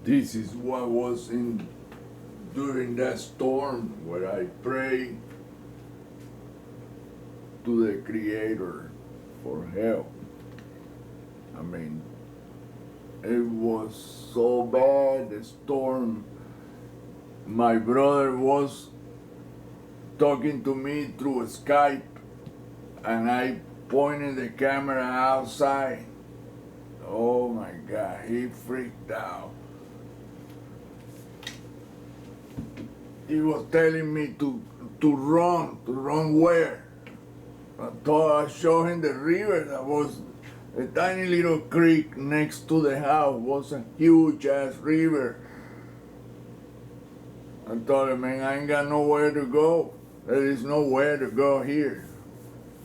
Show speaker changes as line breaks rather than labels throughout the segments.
This is what was in during that storm where I prayed to the Creator for help. I mean, it was so bad, the storm. My brother was talking to me through Skype, and I pointed the camera outside. Oh my God, he freaked out. He was telling me to run where? I thought I showed him the river. That was a tiny little creek next to the house. It was a huge ass river. I told him, man, I ain't got nowhere to go. There is nowhere to go here.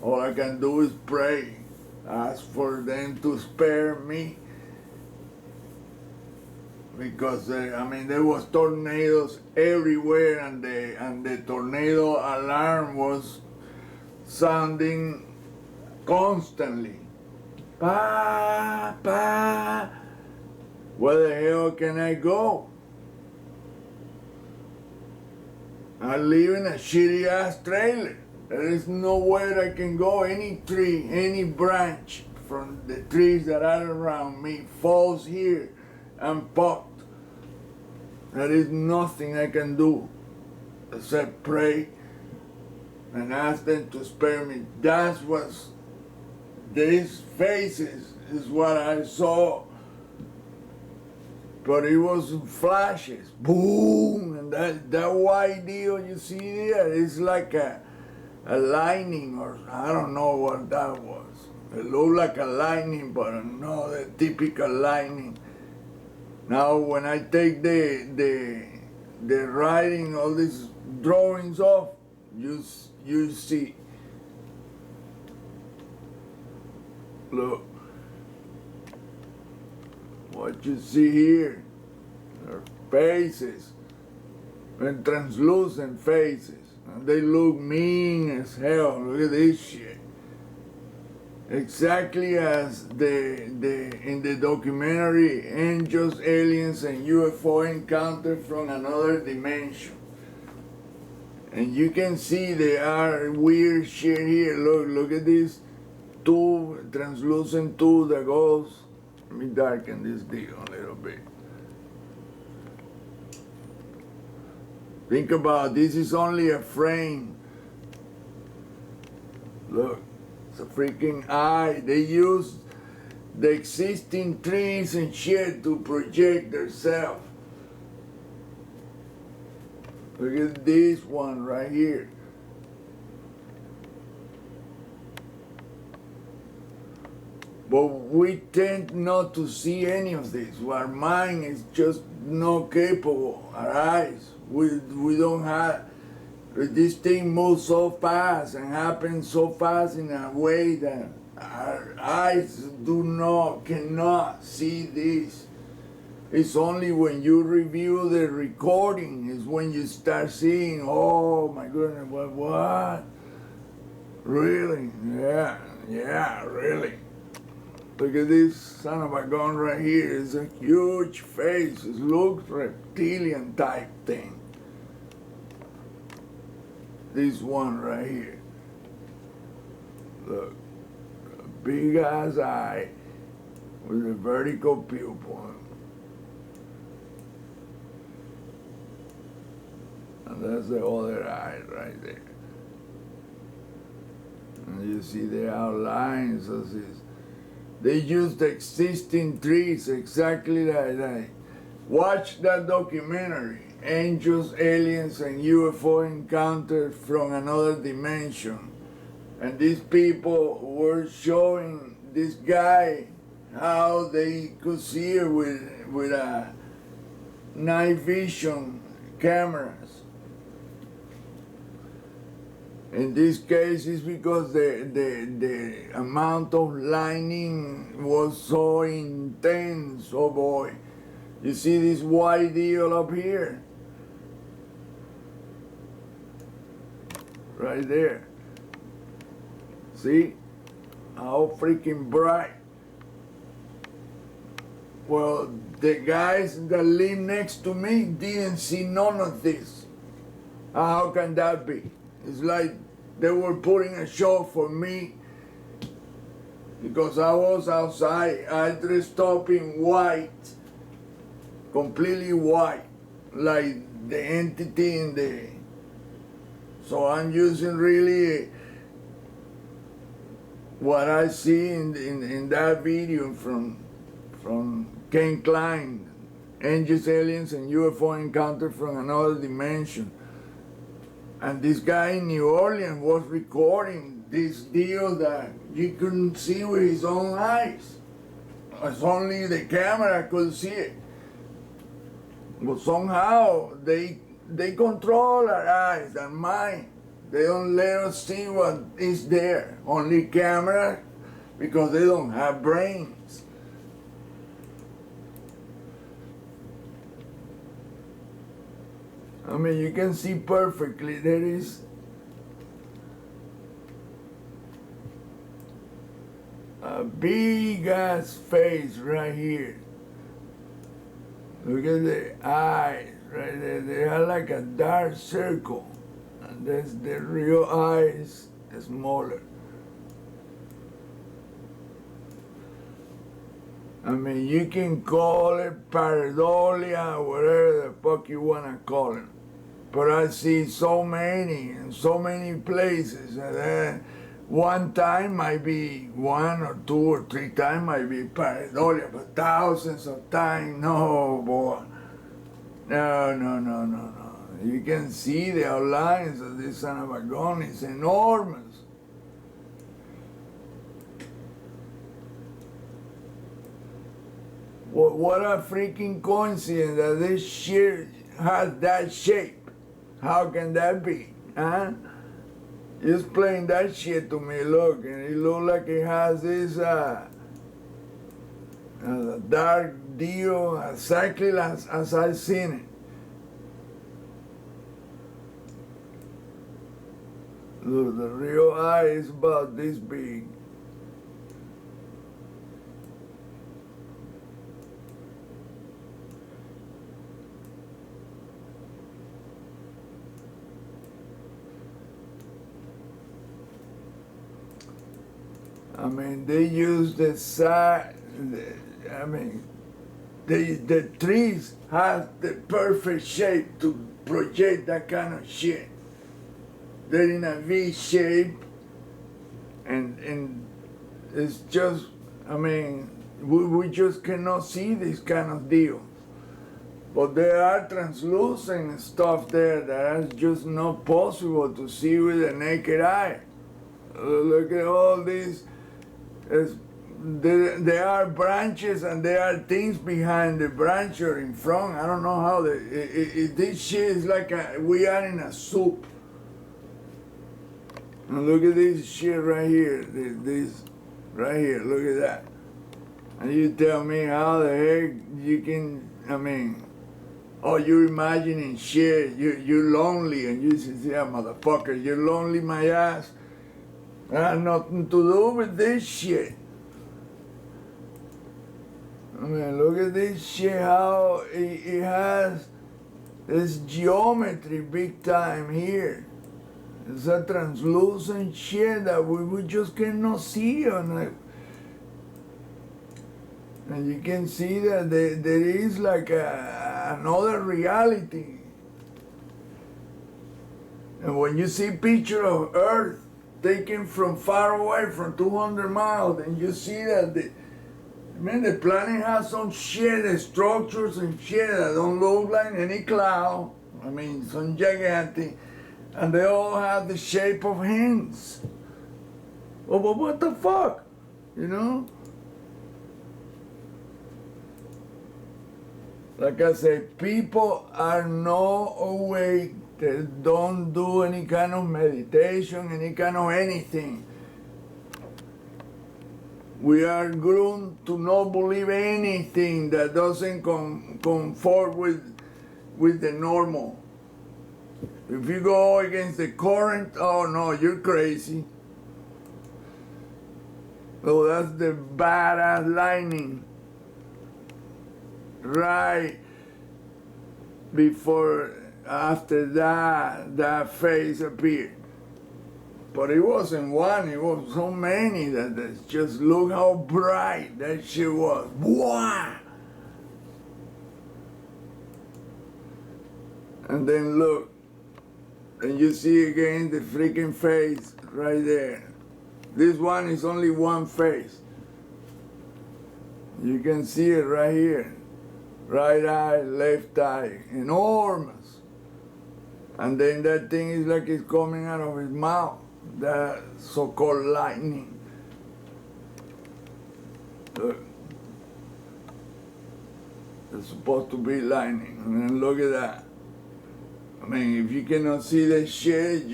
All I can do is pray, ask for them to spare me. Because there was tornadoes everywhere, and the tornado alarm was sounding constantly. Pa, pa. Where the hell can I go? I live in a shitty ass trailer. There is nowhere I can go. Any tree, any branch from the trees that are around me falls here and popped. There is nothing I can do except pray and ask them to spare me. That's what these faces is what I saw. But it was flashes, boom, and that white deal you see there is like a lightning, or I don't know what that was. It looked like a lightning, but not the typical lightning. Now when I take the writing, all these drawings off, you see. Look. What you see here are faces, and translucent faces. And they look mean as hell. Look at this shit. Exactly as in the documentary Angels, Aliens, and UFO Encounter from Another Dimension. And you can see there are weird shit here. Look at this tube, translucent tube that goes. Let me darken this deal a little bit. Think about this is only a frame. Look, it's a freaking eye. They use the existing trees and shit to project themselves. Look at this one right here. But we tend not to see any of this. Our mind is just not capable. Our eyes, we don't have. This thing moves so fast and happens so fast in a way that our eyes cannot see this. It's only when you review the recording is when you start seeing, oh my goodness, what? Really? Yeah, really. Look at this son of a gun right here. It's a huge face. It looks reptilian type thing. This one right here. Look, a big ass eye with a vertical pupil. And that's the other eye right there. And you see the outlines of this. They used existing trees exactly like that. Watch that documentary, Angels, Aliens, and UFO Encounters from Another Dimension. And these people were showing this guy how they could see it with a night vision cameras. In this case, it's because the amount of lightning was so intense. Oh boy. You see this white deal up here? Right there. See? How freaking bright. Well, the guys that live next to me didn't see none of this. How can that be? It's like they were putting a show for me because I was outside. I dressed up in white, completely white, like the entity in the. So I'm using really what I see in that video from Ken Klein, Angels, Aliens, and UFO Encounter from Another Dimension. And this guy in New Orleans was recording this deal that you couldn't see with his own eyes. It's only the camera could see it. But somehow they control our eyes and mind. They don't let us see what is there. Only camera because they don't have brains. I mean, you can see perfectly. There is a big ass face right here. Look at the eyes right there. They are like a dark circle. And that's the real eyes smaller. I mean, you can call it pareidolia, whatever the fuck you want to call it. But I see so many in so many places. And then one time might be 1 or 2 or 3 times might be pareidolia, but thousands of times, no, boy. No. You can see the outlines of this son of a gun. It's enormous. What a freaking coincidence that this shit has that shape. How can that be? Huh? Just explain that shit to me, look, and it looks like it has this dark deal exactly as I've seen it. Look, the real eye is about this big. I mean, they use the side, I mean, the trees have the perfect shape to project that kind of shit. They're in a V shape, and it's just, I mean, we just cannot see this kind of deal. But there are translucent stuff there that is just not possible to see with the naked eye. Look at all these. There are branches and there are things behind the branch or in front. I don't know how this shit is like we are in a soup. And look at this shit right here. This right here. Look at that. And you tell me how the heck you can? I mean, oh, you're imagining shit. You're lonely, and you say, "Yeah, motherfucker, you're lonely, my ass." That has nothing to do with this shit. I mean, look at this shit, how it has this geometry big time here. It's a translucent shit that we just cannot see on it. And you can see that there is like another reality. And when you see picture of Earth, taken from far away, from 200 miles, and you see that the planet has some shit, structures and shit that don't look like any cloud. I mean, some gigantic, and they all have the shape of hands. Well, but what the fuck, you know? Like I say, people are no awake. They don't do any kind of meditation, any kind of anything. We are groomed to not believe anything that doesn't conform with the normal. If you go against the current, oh no, you're crazy. Oh, that's the badass lightning. right before, after that face appeared. But it wasn't one, it was so many that just look how bright that shit was. Wow! And then look, and you see again the freaking face right there. This one is only one face. You can see it right here. Right eye, left eye, enormous. And then that thing is like it's coming out of his mouth, that so-called lightning. Look. It's supposed to be lightning. And then look at that. I mean, if you cannot see that shit,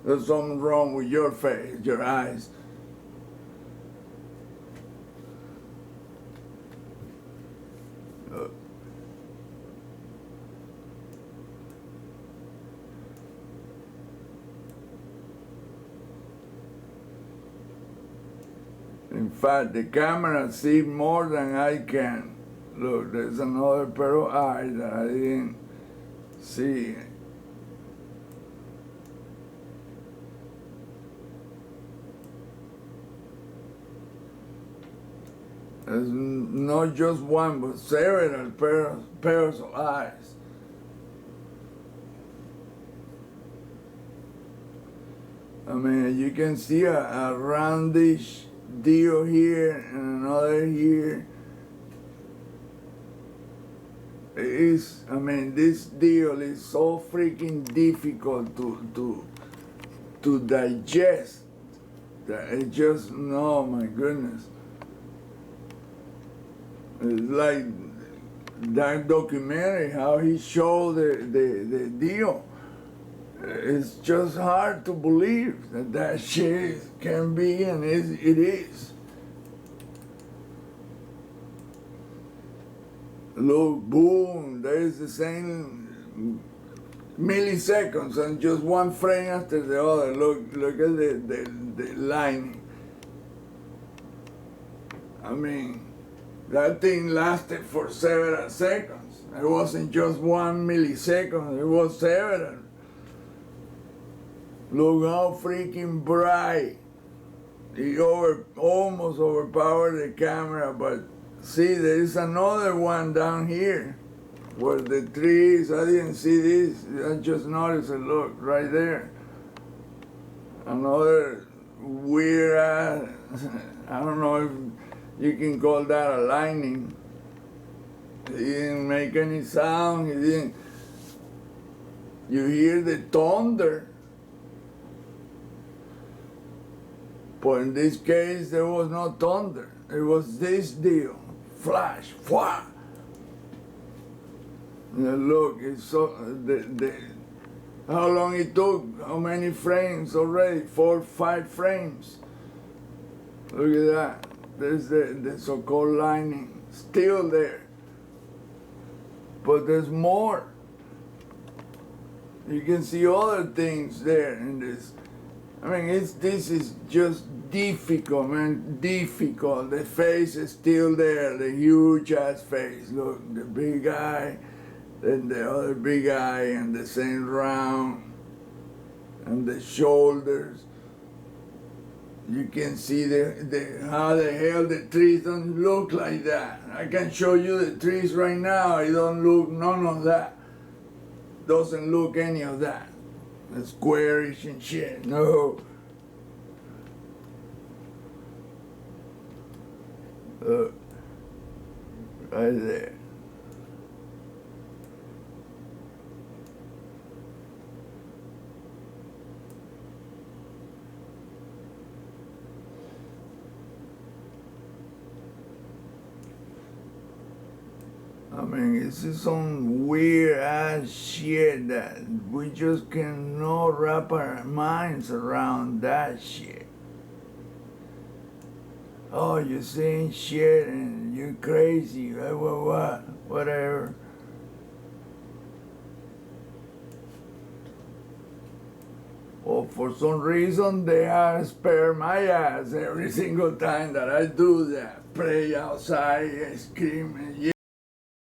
there's something wrong with your face, your eyes. Look. In fact, the camera sees more than I can. Look, there's another pair of eyes that I didn't see. There's not just one, but several pairs of eyes. I mean, you can see a roundish deal here and another here. I mean, this deal is so freaking difficult to digest that it just, no, my goodness. It's like that documentary, how he showed the deal. It's just hard to believe that shit can be, and it is. Look, boom, there's the same milliseconds and just one frame after the other. Look at the lining. I mean, that thing lasted for several seconds. It wasn't just 1 millisecond, it was several. Look how freaking bright. It almost overpowered the camera, but see, there is another one down here where the trees, I didn't see this, I just noticed it, look, right there. Another weird, I don't know if you can call that a lightning. He didn't make any sound, he didn't. You hear the thunder. But in this case, there was no thunder. It was this deal. Flash, fwa. Look, it's so, how long it took, how many frames already? 4, 5 frames. Look at that. There's the so-called lining, still there. But there's more. You can see other things there in this. I mean, this is just difficult, man, difficult. The face is still there, the huge ass face. Look, the big eye, then the other big eye, and the same round, and the shoulders. You can see how the hell the trees don't look like that. I can show you the trees right now. It don't look none of that. Doesn't look any of that. It's squarish and shit. No. Look. Right there. I mean, it's just some weird ass shit that we just cannot wrap our minds around that shit. Oh, you're saying shit and you're crazy, what, whatever. Well, for some reason, they have spare my ass every single time that I do that. Play outside, scream, and